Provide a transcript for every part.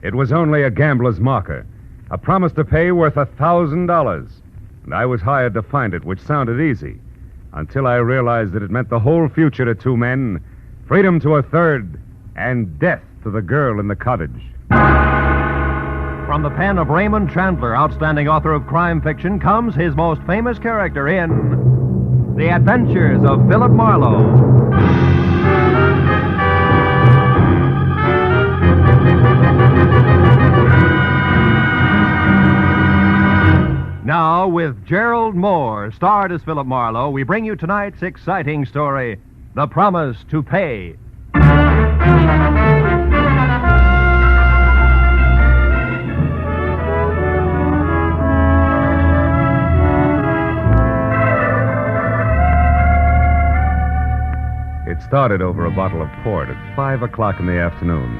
It was only a gambler's marker, a promise to pay worth $1,000. And I was hired to find it, which sounded easy, until I realized that it meant the whole future to two men, freedom to a third, and death to the girl in the cottage. From the pen of Raymond Chandler, outstanding author of crime fiction, comes his most famous character in The Adventures of Philip Marlowe. Now, with Gerald Moore, starred as Philip Marlowe, we bring you tonight's exciting story, The Promise to Pay. It started over a bottle of port at 5 o'clock in the afternoon,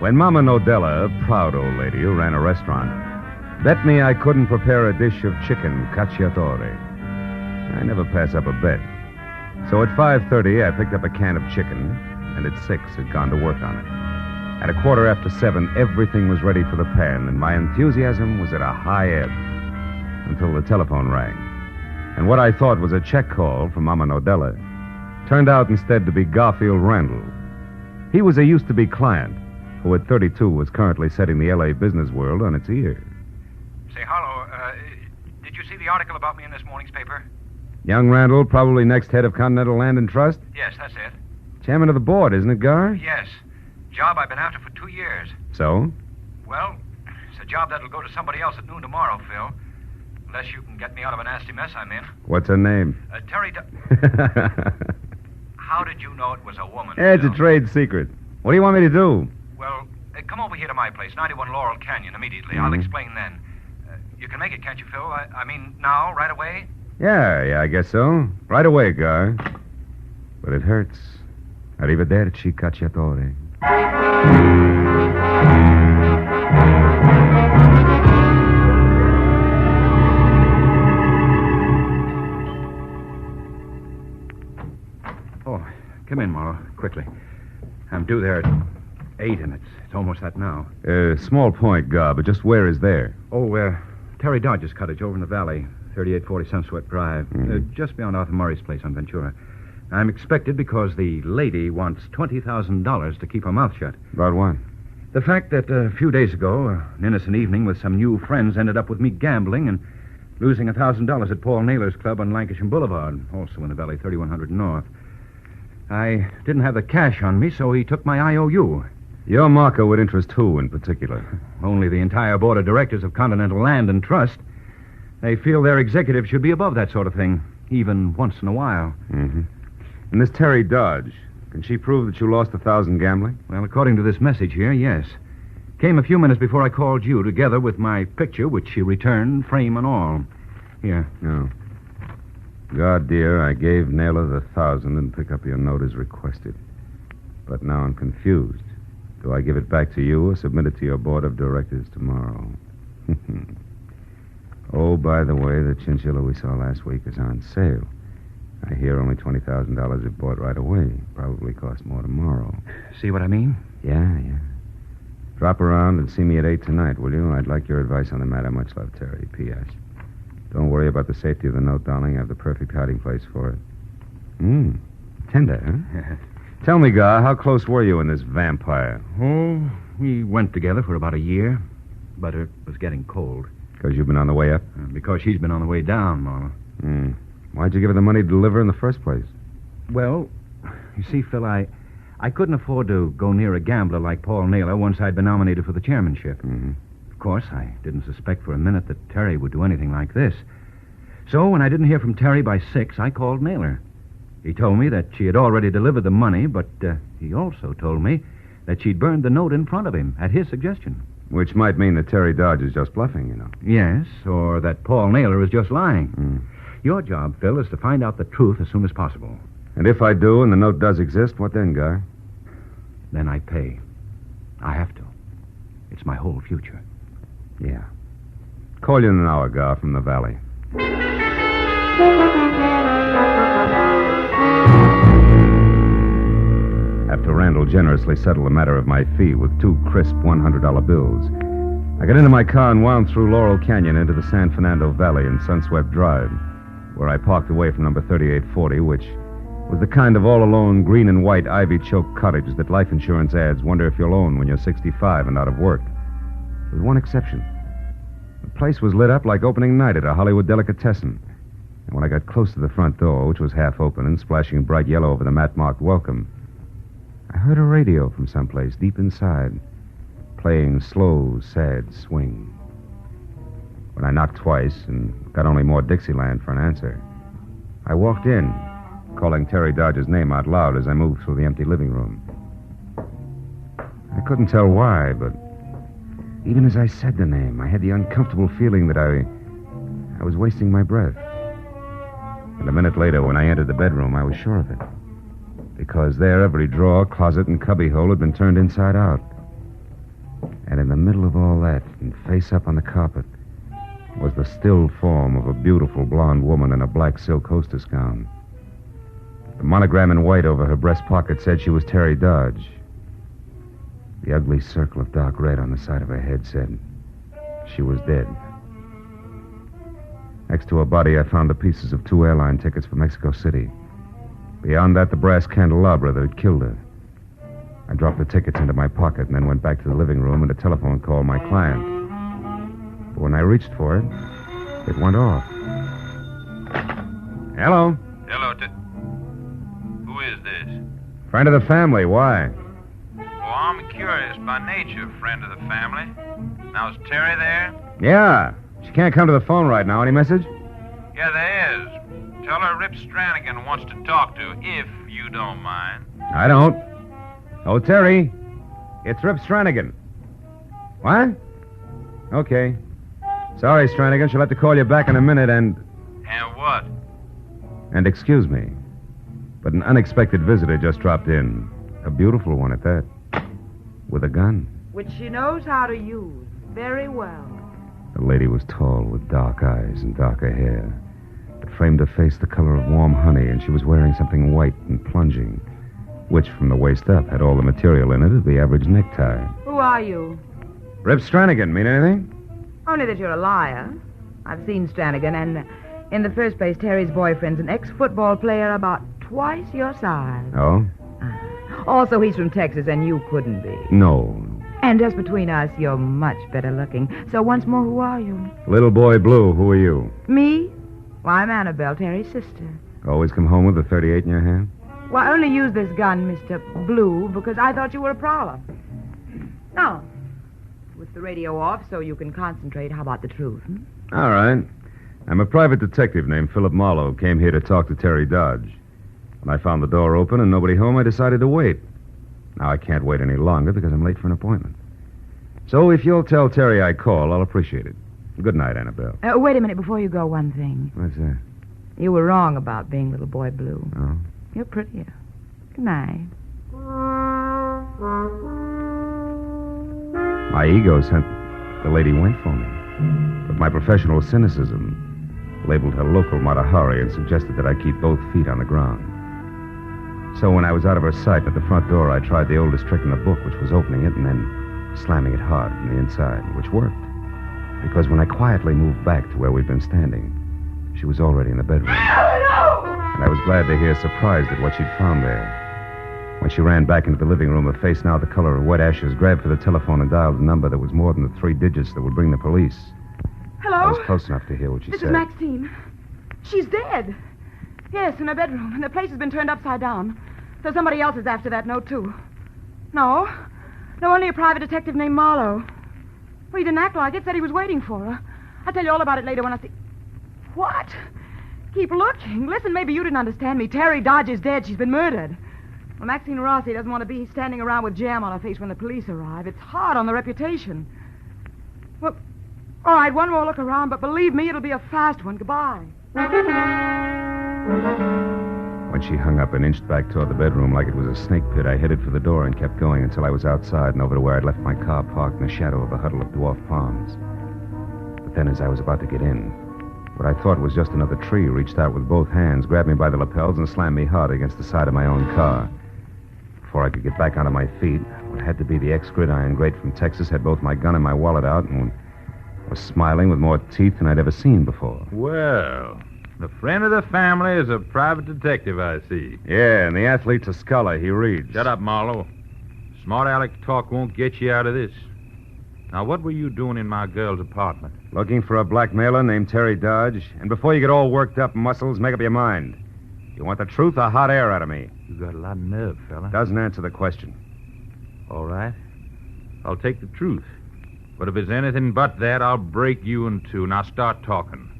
when Mama Nodella, a proud old lady who ran a restaurant, bet me I couldn't prepare a dish of chicken cacciatore. I never pass up a bet. So at 5:30, I picked up a can of chicken, and at 6 had gone to work on it. At 7:15, everything was ready for the pan, and my enthusiasm was at a high ebb until the telephone rang. And what I thought was a check call from Mama Nodella turned out instead to be Garfield Randall. He was a used-to-be client who at 32 was currently setting the L.A. business world on its ear. Say, Harlow, did you see the article about me in this morning's paper? Young Randall, probably next head of Continental Land and Trust? Yes, that's it. Chairman of the board, isn't it, Gar? Yes. Job I've been after for 2 years. So? Well, it's a job that'll go to somebody else at noon tomorrow, Phil. Unless you can get me out of a nasty mess I'm in. What's her name? Terry... How did you know it was a woman, It's Phil? a trade secret. What do you want me to do? Well, come over here to my place, 91 Laurel Canyon, immediately. I'll explain then. You can make it, can't you, Phil? I mean, now, right away? Yeah, I guess so. Right away, Gar. But it hurts. Arrivederci, cacciatore. Oh, come in, Marlowe, quickly. I'm due there at 8, and it's almost that now. Small point, Gar, but just where is there? Oh, Terry Dodge's cottage over in the valley, 3840 Sunsweat Drive, just beyond Arthur Murray's place on Ventura. I'm expected because the lady wants $20,000 to keep her mouth shut. About what? The fact that a few days ago, an innocent evening with some new friends ended up with me gambling and losing $1,000 at Paul Naylor's club on Lancashire Boulevard, also in the valley, 3100 North. I didn't have the cash on me, so he took my IOU. Your marker would interest who in particular? Only the entire board of directors of Continental Land and Trust. They feel their executive should be above that sort of thing, even once in a while. Mm-hmm. And this Terry Dodge, can she prove that you lost $1,000 gambling? Well, according to this message here, yes. Came a few minutes before I called you, together with my picture, which she returned, frame and all. Here. No. God, dear, I gave Naylor the $1,000 and pick up your note as requested. But now I'm confused. Do I give it back to you or submit it to your board of directors tomorrow? Oh, by the way, the chinchilla we saw last week is on sale. I hear only $20,000 if bought right away. Probably cost more tomorrow. See what I mean? Yeah. Drop around and see me at 8 tonight, will you? I'd like your advice on the matter. Much love, Terry. P.S. Don't worry about the safety of the note, darling. I have the perfect hiding place for it. Tender, huh? Tell me, Gar, how close were you and this vampire? Oh, we went together for about a year, but it was getting cold. Because you've been on the way up? Because she's been on the way down, Marlowe. Why'd you give her the money to deliver in the first place? Well, you see, Phil, I couldn't afford to go near a gambler like Paul Naylor once I'd been nominated for the chairmanship. Mm-hmm. Of course, I didn't suspect for a minute that Terry would do anything like this. So when I didn't hear from Terry by 6, I called Naylor. He told me that she had already delivered the money, but he also told me that she'd burned the note in front of him at his suggestion. Which might mean that Terry Dodge is just bluffing, you know. Yes, or that Paul Naylor is just lying. Your job, Phil, is to find out the truth as soon as possible. And if I do and the note does exist, what then, Gar? Then I pay. I have to. It's my whole future. Yeah. Call you in an hour, Gar, from the valley. after Randall generously settled the matter of my fee with 2 crisp $100 bills. I got into my car and wound through Laurel Canyon into the San Fernando Valley and Sunswept Drive, where I parked away from number 3840, which was the kind of all-alone green and white ivy-choked cottage that life insurance ads wonder if you'll own when you're 65 and out of work. With one exception. The place was lit up like opening night at a Hollywood delicatessen. And when I got close to the front door, which was half open and splashing bright yellow over the mat-marked welcome, I heard a radio from someplace deep inside, playing slow, sad swing. When I knocked twice and got only more Dixieland for an answer, I walked in, calling Terry Dodge's name out loud as I moved through the empty living room. I couldn't tell why, but even as I said the name, I had the uncomfortable feeling that I was wasting my breath. And a minute later, when I entered the bedroom, I was sure of it. Because there, every drawer, closet, and cubbyhole had been turned inside out. And in the middle of all that, and face up on the carpet, was the still form of a beautiful blonde woman in a black silk hostess gown. The monogram in white over her breast pocket said she was Terry Dodge. The ugly circle of dark red on the side of her head said she was dead. Next to her body, I found the pieces of 2 airline tickets for Mexico City. Beyond that, the brass candelabra that had killed her. I dropped the tickets into my pocket and then went back to the living room and a telephone called my client. But when I reached for it, it went off. Hello? Hello, who is this? Friend of the family. Why? Oh, I'm curious by nature, friend of the family. Now, is Terry there? Yeah. She can't come to the phone right now. Any message? Yeah, there is. Tell her Rip Stranigan wants to talk to, if you don't mind. I don't. Oh, Terry. It's Rip Stranigan. What? Okay. Sorry, Stranigan. She'll have to call you back in a minute and... And what? And excuse me, but an unexpected visitor just dropped in. A beautiful one at that. With a gun. Which she knows how to use very well. The lady was tall with dark eyes and darker hair. It framed her face the color of warm honey, and she was wearing something white and plunging, which, from the waist up, had all the material in it of the average necktie. Who are you? Rip Stranigan. Mean anything? Only that you're a liar. I've seen Stranigan, and in the first place, Terry's boyfriend's an ex-football player about twice your size. Oh? Also, he's from Texas, and you couldn't be. No. And just between us, you're much better looking. So once more, who are you? Little boy Blue, who are you? Me? Well, I'm Annabelle, Terry's sister. Always come home with a .38 in your hand? Well, I only used this gun, Mr. Blue, because I thought you were a prowler. Now, with the radio off so you can concentrate, how about the truth? All right. I'm a private detective named Philip Marlowe. Came here to talk to Terry Dodge. When I found the door open and nobody home, I decided to wait. Now, I can't wait any longer because I'm late for an appointment. So if you'll tell Terry I called, I'll appreciate it. Good night, Annabelle. Wait a minute before you go, one thing. What's that? You were wrong about being little boy Blue. Oh? You're prettier. Good night. My ego sent the lady went for me. But my professional cynicism labeled her local Matahari and suggested that I keep both feet on the ground. So when I was out of her sight at the front door, I tried the oldest trick in the book, which was opening it and then slamming it hard from the inside, which worked. Because when I quietly moved back to where we'd been standing, she was already in the bedroom. And I was glad to hear, surprised at what she'd found there. When she ran back into the living room, her face now the color of wet ashes, grabbed for the telephone and dialed a number that was more than the 3 digits that would bring the police. Hello? I was close enough to hear what she This said. is Maxine. She's dead. Yes, in her bedroom, and the place has been turned upside down. So somebody else is after that note, too. No, only a private detective named Marlowe. Well, he didn't act like it, said he was waiting for her. I'll tell you all about it later when I see... What? Keep looking. Listen, maybe you didn't understand me. Terry Dodge is dead. She's been murdered. Well, Maxine Rossi doesn't want to be standing around with jam on her face when the police arrive. It's hard on the reputation. Well, all right, one more look around, but believe me, it'll be a fast one. Goodbye. When she hung up and inched back toward the bedroom like it was a snake pit, I headed for the door and kept going until I was outside and over to where I'd left my car parked in the shadow of a huddle of dwarf palms. But then as I was about to get in, what I thought was just another tree reached out with both hands, grabbed me by the lapels, and slammed me hard against the side of my own car. before I could get back onto my feet. What had to be the ex-gridiron great from Texas had both my gun and my wallet out and was smiling with more teeth than I'd ever seen before. Well, the friend of the family is a private detective, I see. Yeah, and the athlete's a scholar. He reads. Shut up, Marlowe. Smart aleck talk won't get you out of this. Now, what were you doing in my girl's apartment? Looking for a blackmailer named Terry Dodge. And before you get all worked up, Muscles, make up your mind. You want the truth or hot air out of me? You got a lot of nerve, fella. Doesn't answer the question. All right. I'll take the truth. But if it's anything but that, I'll break you in two. Now start talking.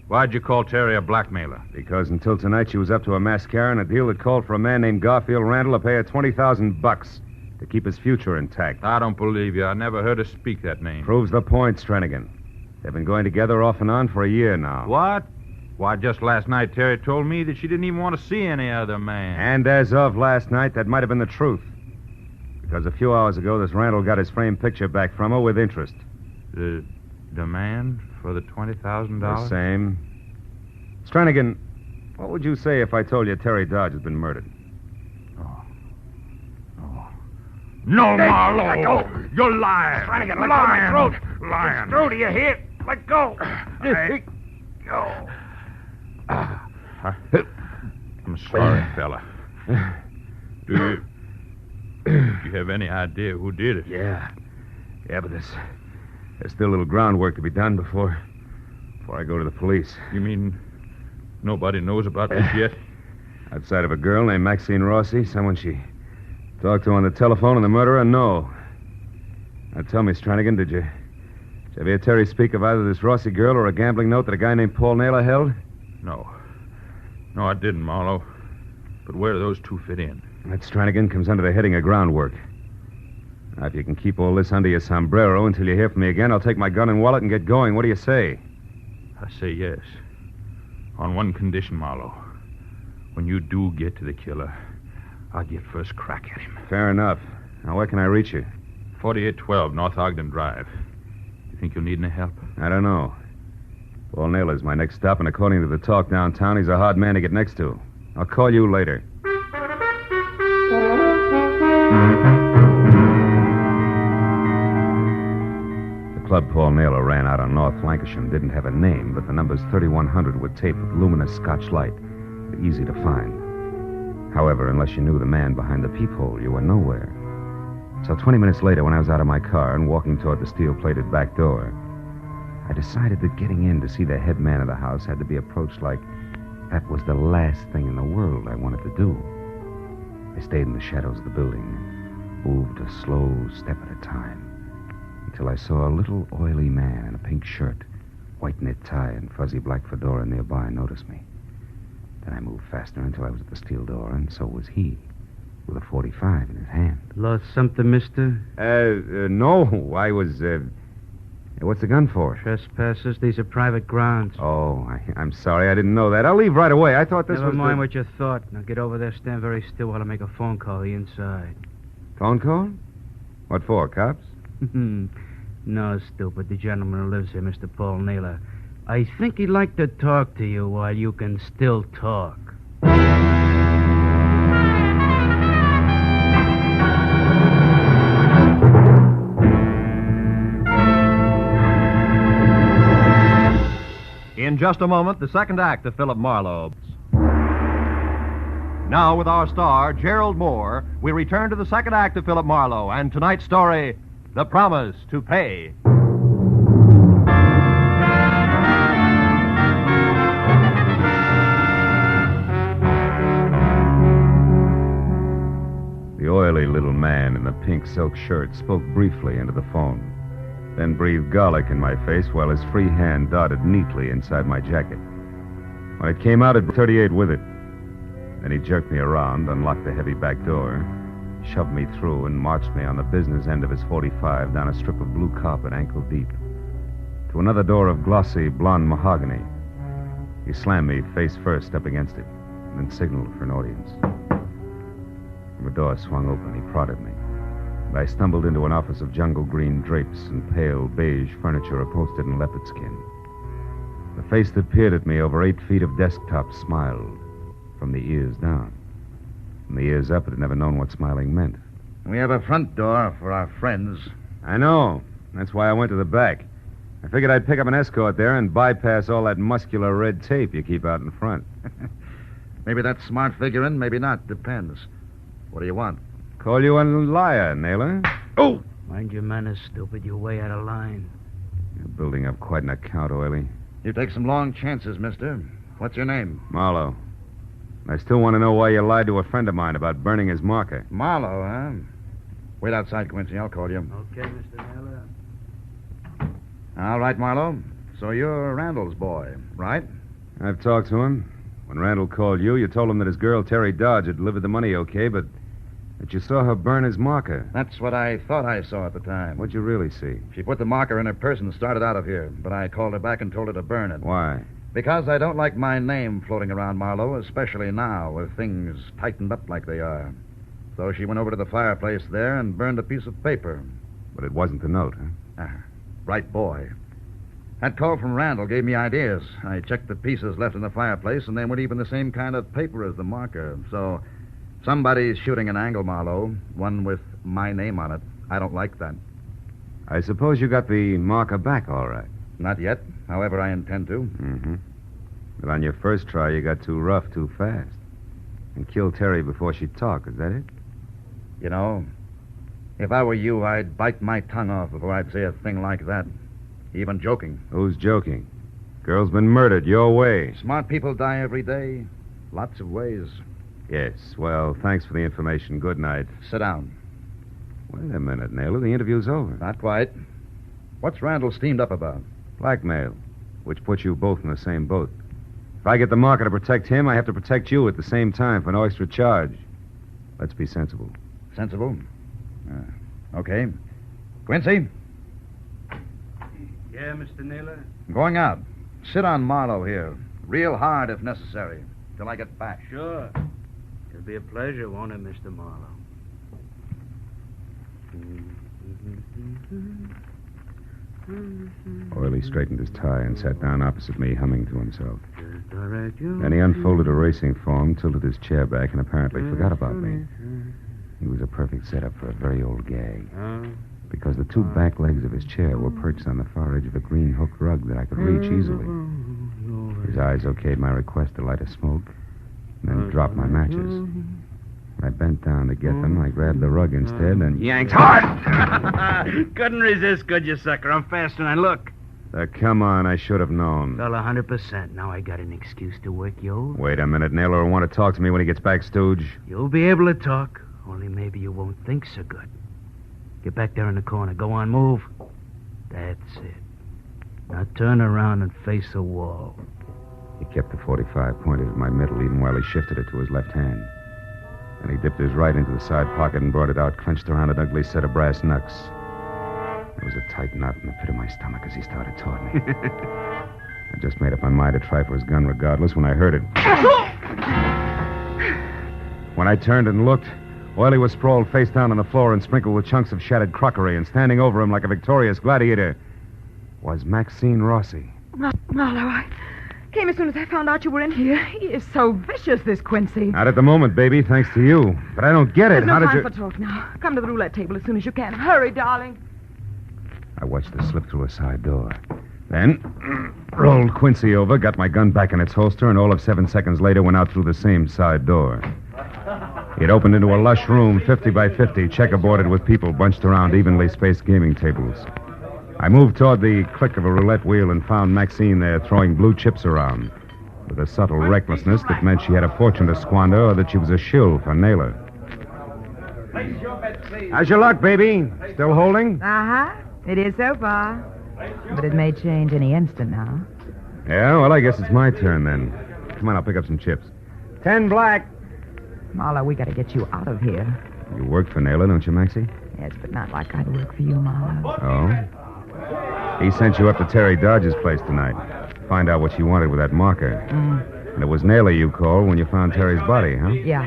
Why'd you call Terry a blackmailer? Because until tonight she was up to a mascara and a deal that called for a man named Garfield Randall to pay her $20,000 to keep his future intact. I don't believe you. I never heard her speak that name. Proves the point, Stranigan. They've been going together off and on for a year now. What? Why, just last night Terry told me that she didn't even want to see any other man. And as of last night, that might have been the truth. Because a few hours ago, this Randall got his framed picture back from her with interest. The demand for the $20,000? The same. Stranigan, what would you say if I told you Terry Dodge has been murdered? No, Marlowe! Let go! You're lying! Flanagan, let go of my throat! Lying! It's through, do you hear? Let go! Let go. I'm sorry, fella. Do you have any idea who did it? Yeah, but there's still a little groundwork to be done before I go to the police. You mean nobody knows about this yet? Outside of a girl named Maxine Rossi, someone she talked to on the telephone, and the murderer, no. Now tell me, Stranigan, did you ever hear Terry speak of either this Rossi girl or a gambling note that a guy named Paul Naylor held? No, I didn't, Marlowe. But where do those two fit in? That, Stranigan, comes under the heading of groundwork. Now, if you can keep all this under your sombrero until you hear from me again, I'll take my gun and wallet and get going. What do you say? I say yes. On one condition, Marlowe. When you do get to the killer, I'll get first crack at him. Fair enough. Now, where can I reach you? 4812 North Ogden Drive. You think you'll need any help? I don't know. Paul Naylor's my next stop, and according to the talk downtown, he's a hard man to get next to. I'll call you later. The club Paul Naylor ran out on North Lancashire didn't have a name, but the numbers 3100 were taped with luminous Scotch light. Easy to find. However, unless you knew the man behind the peephole, you were nowhere. So 20 minutes later, when I was out of my car and walking toward the steel-plated back door, I decided that getting in to see the head man of the house had to be approached like that was the last thing in the world I wanted to do. I stayed in the shadows of the building, moved a slow step at a time, until I saw a little oily man in a pink shirt, white knit tie, and fuzzy black fedora nearby notice me. Then I moved faster until I was at the steel door, and so was he, with a .45 in his hand. Lost something, mister? No. I was, what's the gun for? Trespassers. These are private grounds. Oh, I'm sorry. I didn't know that. I'll leave right away. I thought this Never was mind what you thought. Now get over there, stand very still while I make a phone call the inside. Phone call? What for, cops? No, stupid. The gentleman who lives here, Mr. Paul Naylor. I think he'd like to talk to you while you can still talk. In just a moment, the second act of Philip Marlowe. Now, with our star, Gerald Moore, we return to the second act of Philip Marlowe and tonight's story, The Promise to Pay. The oily little man in the pink silk shirt spoke briefly into the phone, then breathed garlic in my face while his free hand darted neatly inside my jacket. When it came out, it brought 38 with it. Then he jerked me around, unlocked the heavy back door, shoved me through, and marched me on the business end of his .45 down a strip of blue carpet ankle deep to another door of glossy blonde mahogany. He slammed me face first up against it, and then signaled for an audience. The door swung open. He prodded me. And I stumbled into an office of jungle green drapes and pale beige furniture upholstered in leopard skin. The face that peered at me over 8 feet of desktop smiled from the ears down. From the ears up, I'd never known what smiling meant. We have a front door for our friends. I know. That's why I went to the back. I figured I'd pick up an escort there and bypass all that muscular red tape you keep out in front. Maybe that's smart figuring, maybe not. Depends. What do you want? Call you a liar, Naylor. Oh! Mind your manners, stupid. You're way out of line. You're building up quite an account, Oily. You take some long chances, mister. What's your name? Marlowe. I still want to know why you lied to a friend of mine about burning his marker. Marlowe, huh? Wait outside, Quincy. I'll call you. Okay, Mr. Naylor. All right, Marlowe. So you're Randall's boy, right? I've talked to him. When Randall called you, you told him that his girl, Terry Dodge, had delivered the money okay, but that you saw her burn his marker. That's what I thought I saw at the time. What'd you really see? She put the marker in her purse and started out of here, but I called her back and told her to burn it. Why? Because I don't like my name floating around, Marlowe, especially now with things tightened up like they are. So she went over to the fireplace there and burned a piece of paper. But it wasn't the note, huh? Right boy. That call from Randall gave me ideas. I checked the pieces left in the fireplace, and they weren't even the same kind of paper as the marker. So somebody's shooting an angle, Marlowe, one with my name on it. I don't like that. I suppose you got the marker back all right. Not yet. However, I intend to. Mm-hmm. But on your first try, you got too rough too fast. And killed Terry before she'd talk. Is that it? You know, if I were you, I'd bite my tongue off before I'd say a thing like that. Even joking. Who's joking? Girl's been murdered your way. Smart people die every day. Lots of ways. Yes. Well, thanks for the information. Good night. Sit down. Wait a minute, Naylor. The interview's over. Not quite. What's Randall steamed up about? Blackmail, which puts you both in the same boat. If I get the marker to protect him, I have to protect you at the same time for no extra charge. Let's be sensible. Sensible? Okay. Quincy? Yeah, Mr. Naylor? I'm going out. Sit on Marlowe here. Real hard if necessary. Till I get back. Sure. It'll be a pleasure, won't it, Mr. Marlowe? Oily straightened his tie and sat down opposite me, humming to himself. Then he unfolded a racing form, tilted his chair back, and apparently forgot about me. He was a perfect setup for a very old gag. Because the two back legs of his chair were perched on the far edge of a green hook rug that I could reach easily. His eyes okayed my request to light a smoke, and then drop my matches. When I bent down to get them, I grabbed the rug instead and yanked hard. Couldn't resist, could you, sucker? I'm faster than I look. Come on, I should have known. Well, 100%. Now I got an excuse to work you. Wait a minute, Naylor will want to talk to me when he gets back, Stooge. You'll be able to talk, only maybe you won't think so good. Get back there in the corner. Go on, move. That's it. Now turn around and face the wall. He kept the .45 pointed at my middle even while he shifted it to his left hand. Then he dipped his right into the side pocket and brought it out, clenched around an ugly set of brass knucks. There was a tight knot in the pit of my stomach as he started toward me. I just made up my mind to try for his gun regardless when I heard it. When I turned and looked, Oily was sprawled face down on the floor and sprinkled with chunks of shattered crockery, and standing over him like a victorious gladiator was Maxine Rossi. Marlowe, I came as soon as I found out you were in here. He is so vicious, this Quincy. Not at the moment, baby, thanks to you. But I don't get it. There's no How did time you... for talk now. Come to the roulette table as soon as you can. Hurry, darling. I watched her slip through a side door. Then rolled Quincy over, got my gun back in its holster, and all of 7 seconds later went out through the same side door. It opened into a lush room, 50 by 50, checkerboarded with people bunched around evenly spaced gaming tables. I moved toward the click of a roulette wheel and found Maxine there throwing blue chips around with a subtle recklessness that meant she had a fortune to squander or that she was a shill for Naylor. How's your luck, baby? Still holding? Uh-huh. It is so far. But it may change any instant now. Yeah, well, I guess it's my turn then. Come on, I'll pick up some chips. 10 black. Marlowe, we got to get you out of here. You work for Naylor, don't you, Maxie? Yes, but not like I'd work for you, Marlowe. Oh? He sent you up to Terry Dodge's place tonight. Find out what she wanted with that marker. And it was Naylor you called when you found Terry's body, huh? Yeah.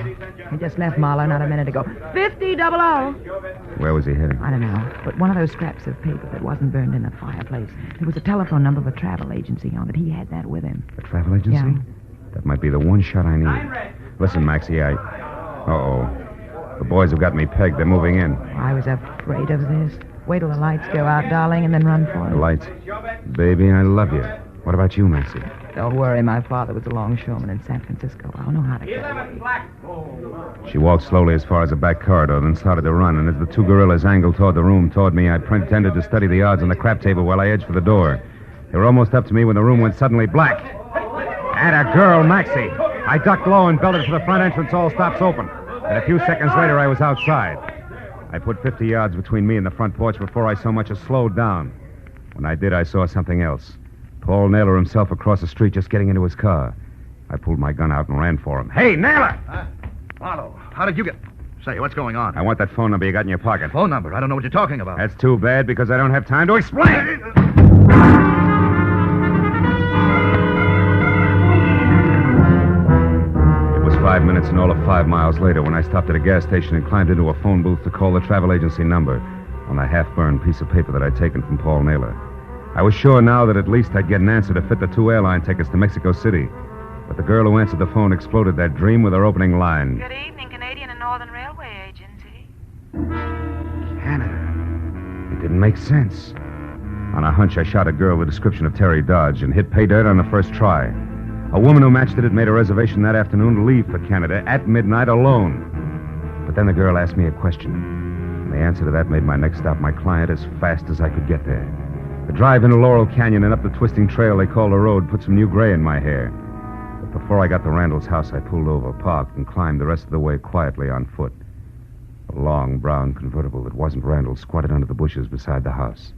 He just left Marlowe not a minute ago. 50-00. Where was he heading? I don't know, but one of those scraps of paper that wasn't burned in the fireplace. There was a telephone number of a travel agency on it. He had that with him. A travel agency? Yeah. That might be the one shot I need. Listen, Maxie, Uh-oh. The boys have got me pegged. They're moving in. I was afraid of this. Wait till the lights go out, darling, and then run for The it. lights. Baby, I love you. What about you, Maxie? Don't worry, my father was a longshoreman in San Francisco. I'll know how to get away. She walked slowly as far as the back corridor, then started to run, and as the two gorillas angled toward the room toward me, I pretended to study the odds on the crap table while I edged for the door. They were almost up to me when the room went suddenly black. And a girl, Maxie. I ducked low and belted for the front entrance, all stops open. And a few seconds later, I was outside. I put 50 yards between me and the front porch before I so much as slowed down. When I did, I saw something else. Paul Naylor himself across the street just getting into his car. I pulled my gun out and ran for him. Hey, Naylor! Marlowe, how did you get... Say, what's going on? I want that phone number you got in your pocket. Phone number? I don't know what you're talking about. That's too bad because I don't have time to explain. It was 5 minutes and all of 5 miles later when I stopped at a gas station and climbed into a phone booth to call the travel agency number on the half-burned piece of paper that I'd taken from Paul Naylor. I was sure now that at least I'd get an answer to fit the 2 airline tickets to Mexico City. But the girl who answered the phone exploded that dream with her opening line. Good evening, Canadian and Northern Railway Agency. Canada. It didn't make sense. On a hunch, I shot a girl with a description of Terry Dodge and hit pay dirt on the first try. A woman who matched it had made a reservation that afternoon to leave for Canada at midnight alone. But then the girl asked me a question. And the answer to that made my next stop my client as fast as I could get there. The drive into Laurel Canyon and up the twisting trail they call the road put some new gray in my hair. But before I got to Randall's house, I pulled over, parked, and climbed the rest of the way quietly on foot. A long brown convertible that wasn't Randall's squatted under the bushes beside the house.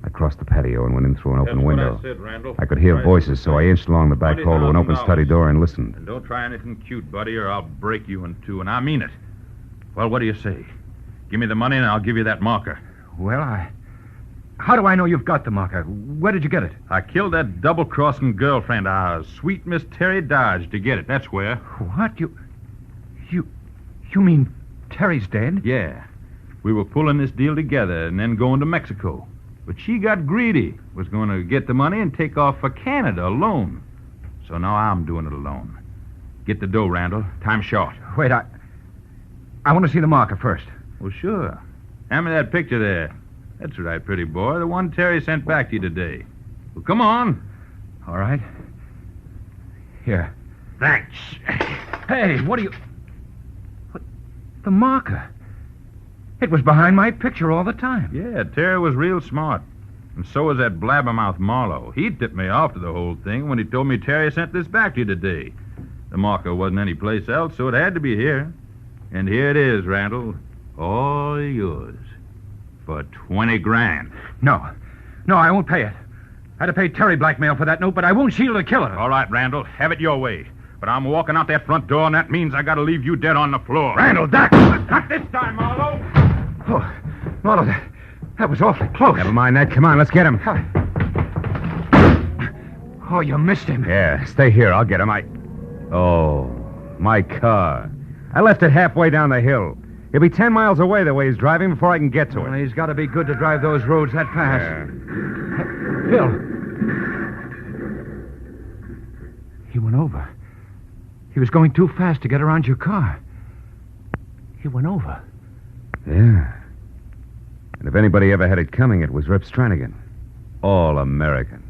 I crossed the patio and went in through an open window. What I said, Randall. I could hear voices, so I inched along the back hall to an open study door and listened. And don't try anything cute, buddy, or I'll break you in two, and I mean it. Well, what do you say? Give me the money and I'll give you that marker. Well, How do I know you've got the marker? Where did you get it? I killed that double-crossing girlfriend of ours, sweet Miss Terry Dodge, to get it. That's where. What? You mean Terry's dead? Yeah. We were pulling this deal together and then going to Mexico. But she got greedy, was going to get the money and take off for Canada alone. So now I'm doing it alone. Get the dough, Randall. Time's short. Wait, I want to see the marker first. Well, sure. Hand me that picture there. That's right, pretty boy. The one Terry sent back to you today. Well, come on. All right. Here. Thanks. Hey, what are you... What? The marker. It was behind my picture all the time. Yeah, Terry was real smart. And so was that blabbermouth Marlowe. He tipped me off to the whole thing when he told me Terry sent this back to you today. The marker wasn't anyplace else, so it had to be here. And here it is, Randall. All yours. For 20 grand. No, I won't pay it. I had to pay Terry blackmail for that note, but I won't shield a killer. All right, Randall, have it your way. But I'm walking out that front door, and that means I gotta leave you dead on the floor. Randall, Doc! Not this time, Marlowe! Oh, Marlowe, that was awfully close. Never mind that. Come on, let's get him. Oh, you missed him. Yeah, stay here. I'll get him. Oh, my car. I left it halfway down the hill. He'll be 10 miles away the way he's driving before I can get to it. Well, he's got to be good to drive those roads that fast. Yeah. Phil. He went over. He was going too fast to get around your car. He went over. Yeah. And if anybody ever had it coming, it was Rip Stranigan. All American.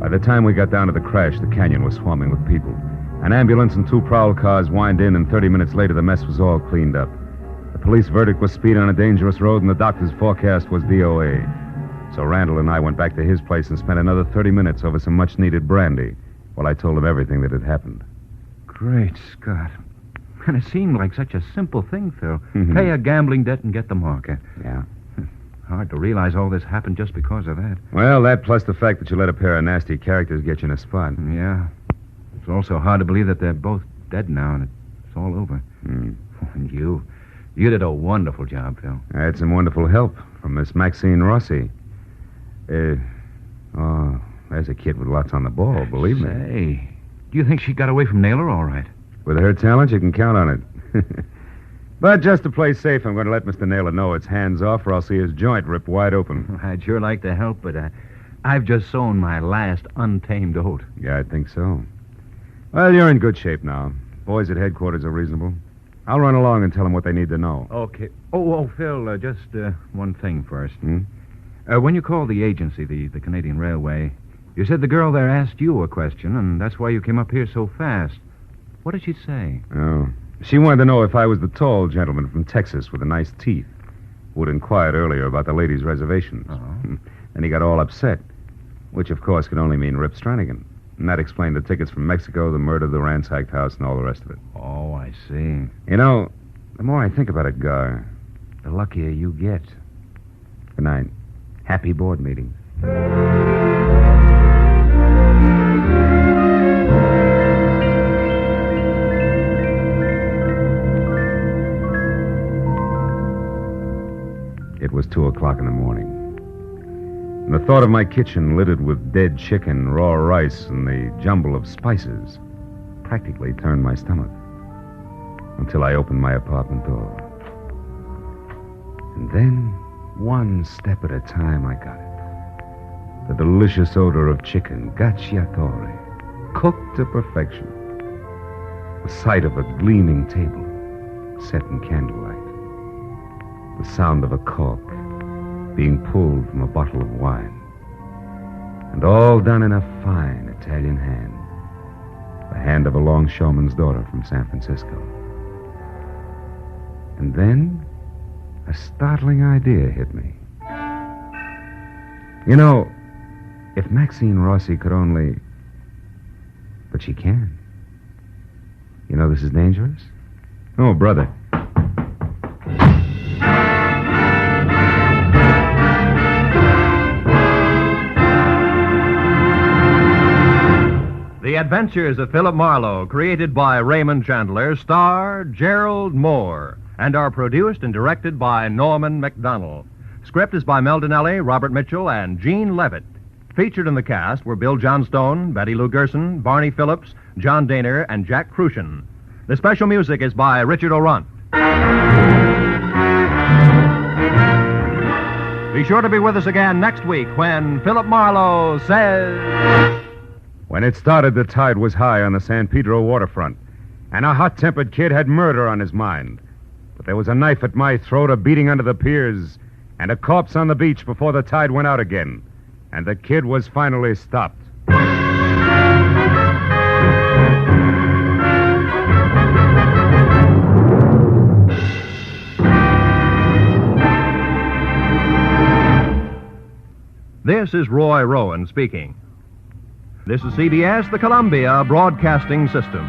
By the time we got down to the crash, the canyon was swarming with people. An ambulance and 2 prowl cars whined in, and 30 minutes later, the mess was all cleaned up. The police verdict was speed on a dangerous road, and the doctor's forecast was DOA. So Randall and I went back to his place and spent another 30 minutes over some much-needed brandy while I told him everything that had happened. Great Scott. And it seemed like such a simple thing, Phil. Mhm. Pay a gambling debt and get the marker. Yeah. Hard to realize all this happened just because of that. Well, that plus the fact that you let a pair of nasty characters get you in a spot. Yeah. It's also hard to believe that they're both dead now and it's all over. Mm. And you did a wonderful job, Phil. I had some wonderful help from Miss Maxine Rossi. There's a kid with lots on the ball, believe me. Say, do you think she got away from Naylor all right? With her talent, you can count on it. But just to play safe, I'm going to let Mr. Naylor know it's hands off, or I'll see his joint ripped wide open. I'd sure like to help, but I've just sown my last untamed oat. Yeah, I think so. Well, you're in good shape now. Boys at headquarters are reasonable. I'll run along and tell them what they need to know. Okay. Oh, Phil, just one thing first. Hmm? When you called the agency, the Canadian Railway, you said the girl there asked you a question, and that's why you came up here so fast. What did she say? Oh. She wanted to know if I was the tall gentleman from Texas with the nice teeth who had inquired earlier about the ladies' reservations. Uh-huh. And he got all upset, which, of course, could only mean Rip Stranigan. And that explained the tickets from Mexico, the murder, the ransacked house, and all the rest of it. Oh, I see. You know, the more I think about it, Gar, the luckier you get. Good night. Happy board meeting. It was 2 o'clock in the morning. And the thought of my kitchen littered with dead chicken, raw rice, and the jumble of spices practically turned my stomach until I opened my apartment door. And then, one step at a time, I got it. The delicious odor of chicken, gacciatore, cooked to perfection. The sight of a gleaming table set in candlelight. The sound of a cork being pulled from a bottle of wine. And all done in a fine Italian hand. The hand of a longshoreman's daughter from San Francisco. And then a startling idea hit me. You know, if Maxine Rossi could only... But she can. You know this is dangerous? Oh, brother. The Adventures of Philip Marlowe, created by Raymond Chandler, star Gerald Moore, and are produced and directed by Norman MacDonald. Script is by Mel Donnelly, Robert Mitchell, and Gene Levitt. Featured in the cast were Bill Johnstone, Betty Lou Gerson, Barney Phillips, John Daner, and Jack Crucian. The special music is by Richard O'Runt. Be sure to be with us again next week when Philip Marlowe says... When it started, the tide was high on the San Pedro waterfront, and a hot-tempered kid had murder on his mind. But there was a knife at my throat, a beating under the piers, and a corpse on the beach before the tide went out again. And the kid was finally stopped. This is Roy Rowan speaking. This is CBS, the Columbia Broadcasting System.